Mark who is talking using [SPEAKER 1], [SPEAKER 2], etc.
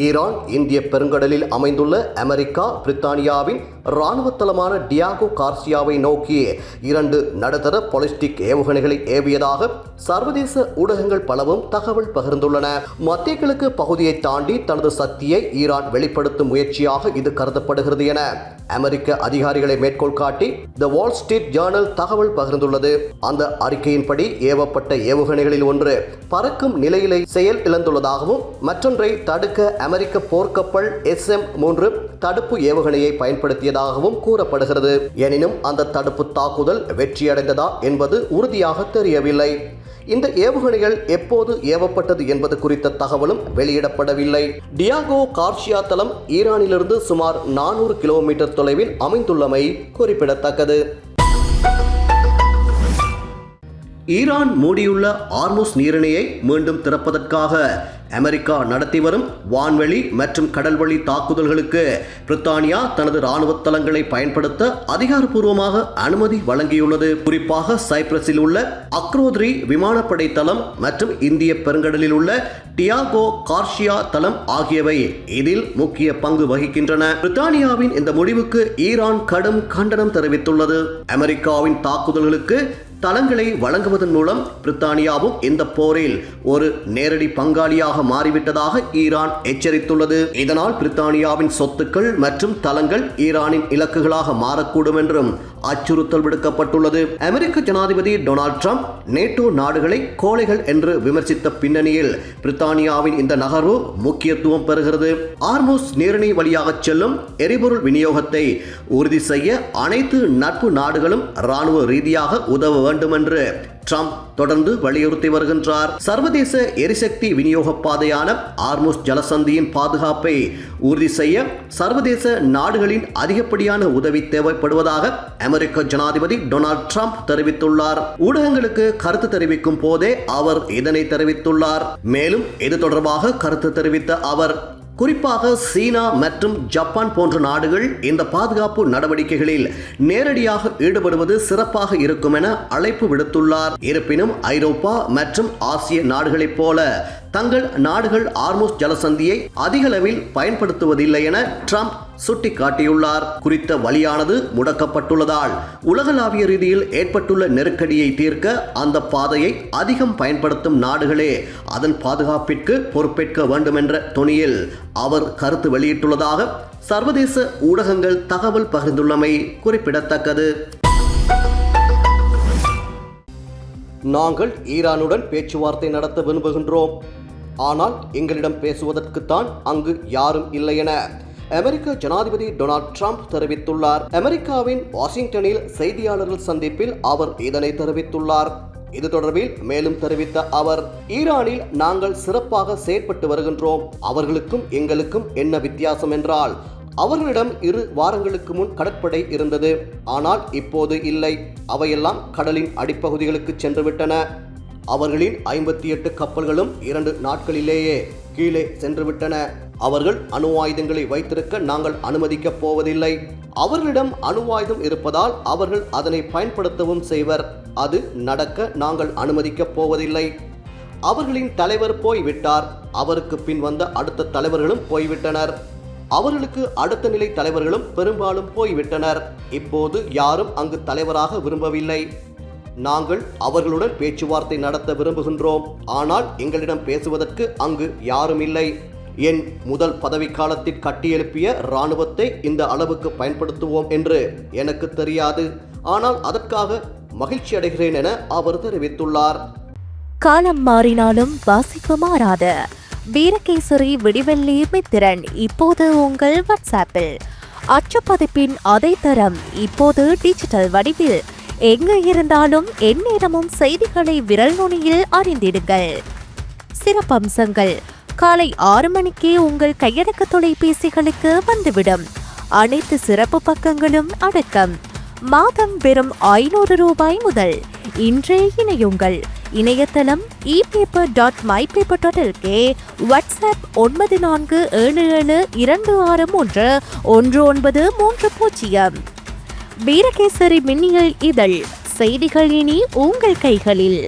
[SPEAKER 1] Iran இந்திய பெருங்கடலில் அமைந்துள்ள அமெரிக்கா பிரித்தானியாவின் இராணுவ தளமான டியாகோ கார்சியாவை நோக்கி 2 நடுத்தர பாலிஸ்டிக் ஏவுகணைகளை ஏவியதாக சர்வதேச ஊடகங்கள் பலவும் தகவல் பகிர்ந்துள்ளன. மத்திய கிழக்கு பகுதியை தாண்டி தனது சக்தியை ஈரான் வெளிப்படுத்தும் முயற்சியாக இது கருதப்படுகிறது என அமெரிக்க அதிகாரிகளை மேற்கோள் காட்டி தி வால் ஸ்ட்ரீட் ஜேர்னல் தகவல் பகிர்ந்துள்ளது. அந்த அறிக்கையின்படி ஏவப்பட்ட ஏவுகணைகளில் ஒன்று பறக்கும் நிலையிலே செயல் இழந்துள்ளதாகவும் மற்றொன்றை தடுக்க அமெரிக்க போர்க்கப்பல் SM-3 தடுப்பு ஏவுகணையை பயன்படுத்தியதாகவும் கூறப்படுகிறது. எனினும் அந்த தடுப்பு தாக்குதல் வெற்றியடைந்ததா என்பது உறுதியாக தெரியவில்லை. இந்த ஏவுகணைகள் எப்போது ஏவப்பட்டது என்பது குறித்த தகவலும் வெளியிடப்படவில்லை. டியாகோ கார்சியா தளம் ஈரானிலிருந்து சுமார் 400 கிலோமீட்டர் தொலைவில் அமைந்துள்ளமை குறிப்பிடத்தக்கது. ஈரான் மூடியுள்ள ஹார்முஸ் நீரிணையை மீண்டும் திறப்பதற்காக அமெரிக்கா நடத்தி வரும் வான்வெளி மற்றும் கடல்வழி தாக்குதல்களுக்கு பிரித்தானியா தனது இராணுவ தளங்களை பயன்படுத்த அதிகாரப்பூர்வமாக அனுமதி வழங்கியுள்ளது. குறிப்பாக சைப்ரஸில் உள்ள அக்ரோத்ரி விமானப்படை தளம் மற்றும் இந்திய பெருங்கடலில் உள்ள டியாகோ கார்சியா தளம் ஆகியவை இதில் முக்கிய பங்கு வகிக்கின்றன. பிரித்தானியாவின் இந்த முடிவுக்கு ஈரான் கடும் கண்டனம் தெரிவித்துள்ளது. அமெரிக்காவின் தாக்குதல்களுக்கு தளங்களை வழங்குவதன் மூலம் பிரித்தானியாவும் இந்த போரில் ஒரு நேரடி பங்காளியாக மாறிவிட்டதாக ஈரான் எச்சரித்துள்ளது. இதனால் பிரித்தானியாவின் சொத்துக்கள் மற்றும் தளங்கள் ஈரானின் இலக்குகளாக மாறக்கூடும் என்றும் அச்சுறுத்தல் விடுக்கப்பட்டுள்ளது. அமெரிக்க ஜனாதிபதி டொனால்ட் ட்ரம்ப் நேட்டோ நாடுகளை கோழைகள் என்று விமர்சித்த பின்னணியில் பிரித்தானியாவின் இந்த நகர்வு முக்கியத்துவம் பெறுகிறது. ஹார்முஸ் நீரிணை வழியாக செல்லும் எரிபொருள் விநியோகத்தை உறுதி செய்ய அனைத்து நட்பு நாடுகளும் இராணுவ ரீதியாக உதவ வேண்டும் என்று ட்ரம்ப் தொடர்ந்து வலியுறுத்தி வருகின்றார். சர்வதேச எரிசக்தி விநியோக பாதையான ஹார்முஸ் ஜலசந்தியின் பாதுகாப்பை உறுதி செய்ய சர்வதேச நாடுகளின் அதிகப்படியான உதவி தேவைப்படுவதாக அமெரிக்க ஜனாதிபதி டொனால்ட் ட்ரம்ப் தெரிவித்துள்ளார். ஊடகங்களுக்கு கருத்து தெரிவிக்கும் போதே அவர் இதனை தெரிவித்துள்ளார். மேலும் இது தொடர்பாக கருத்து தெரிவித்த அவர் குறிப்பாக சீனா மற்றும் ஜப்பான் போன்ற நாடுகள் இந்த பாதுகாப்பு நடவடிக்கைகளில் நேரடியாக ஈடுபடுவது சிறப்பாக இருக்கும் என அழைப்பு விடுத்துள்ளார். இருப்பினும் ஐரோப்பா மற்றும் ஆசிய நாடுகளைப் போல தங்கள் நாடுகள் ஹார்முஸ் ஜலசந்தியை அதிகளவில் பயன்படுத்துவதில்லை என ட்ரம்ப் சுட்டிக்காட்டியுள்ளார். குறித்த வழியானது முடக்கப்பட்டுள்ளதால் உலகளாவிய ரீதியில் ஏற்பட்டுள்ள நெருக்கடியை தீர்க்க அந்த பாதையை அதிகம் பயன்படுத்தும் நாடுகளே அதன் பாதுகாப்பிற்கு பொறுப்பேற்க வேண்டும் என்ற தொனியில் அவர் கருத்து வெளியிட்டுள்ளதாக சர்வதேச ஊடகங்கள் தகவல் பகிர்ந்துள்ளமை குறிப்பிடத்தக்கது. நாங்கள் ஈரானுடன் பேச்சுவார்த்தை நடத்த விரும்புகின்றோம், ஆனால் எங்களிடம் பேசுவதற்குத்தான் அங்கு யாரும் இல்லை என அமெரிக்க ஜனாதிபதி டொனால்ட் ட்ரம்ப் தெரிவித்துள்ளார். அமெரிக்காவின் வாஷிங்டனில் செய்தியாளர்கள் சந்திப்பில் அவர் இதனை தெரிவித்துள்ளார். இது தொடர்பில் மேலும் தெரிவித்த அவர், ஈரானில் நாங்கள் சிறப்பாக செயற்பட்டு வருகின்றோம். அவர்களுக்கும் எங்களுக்கும் என்ன வித்தியாசம் என்றால், அவர்களிடம் 2 வாரங்களுக்கு முன் கடற்படை இருந்தது, ஆனால் இப்போது இல்லை. அவையெல்லாம் கடலின் அடிப்பகுதிகளுக்கு சென்றுவிட்டன. அவர்களின் 58 கப்பல்களும் 2 நாட்களிலேயே கீழே சென்றுவிட்டன. அவர்கள் அணு ஆயுதங்களை வைத்திருக்க நாங்கள் அனுமதிக்கப் போவதில்லை. அவர்களிடம் அணு ஆயுதம் இருப்பதால் அவர்கள் அதனை பயன்படுத்தவும் செய்வர். அது நடக்க நாங்கள் அனுமதிக்கப் போவதில்லை. அவர்களின் தலைவர் போய்விட்டார். அவருக்கு பின் வந்த அடுத்த தலைவர்களும் போய்விட்டனர். அவர்களுக்கு அடுத்த நிலை தலைவர்களும் பெரும்பாலும் போய்விட்டனர். இப்போது யாரும் அங்கு தலைவராக விரும்பவில்லை. நாங்கள் அவர்களுடன் பேச்சுவார்த்தை நடத்த விரும்புகின்றோம், ஆனால் எங்களிடம் பேசுவதற்கு அங்கு யாரும் இல்லை. என் முதல் பதவிக்காலத்தில் கட்டியெழுப்பிய இராணுவத்தை இந்த அளவுக்கு பயன்படுத்துவோம் என்று எனக்கு தெரியாது, ஆனால் அதற்காக மகிழ்ச்சி அடைகிறேன் என அவர் தெரிவித்துள்ளார்.
[SPEAKER 2] காலம் மாறினாலும் வாசிப்பு மாறாத வீரகேசரி விடிவெள்ளி மித்திரன் இப்போது உங்கள் வாட்ஸ்ஆப்பில். அச்சுப்பதிப்பின் அதே தரம் இப்போது டிஜிட்டல் வடிவில். எங்கு இருந்தாலும் எந்நேரமும் செய்திகளை விரல் நுனியில் அறிந்திடுங்கள். சிறப்பம்சங்கள் காலை 6 மணிக்கே உங்கள் கையடக்க தொலைபேசிகளுக்கு வந்துவிடும். அனைத்து சிறப்பு பக்கங்களும் அடக்கம். மாதம் வெறும் 500 ரூபாய் முதல். இன்றே இணையுங்கள். இணையதளம் epaper.mypaper.lk. வாட்ஸ்அப் 947726311930. வீரகேசரி மின்னியல் இதழ். செய்திகள் இனி உங்கள் கைகளில்.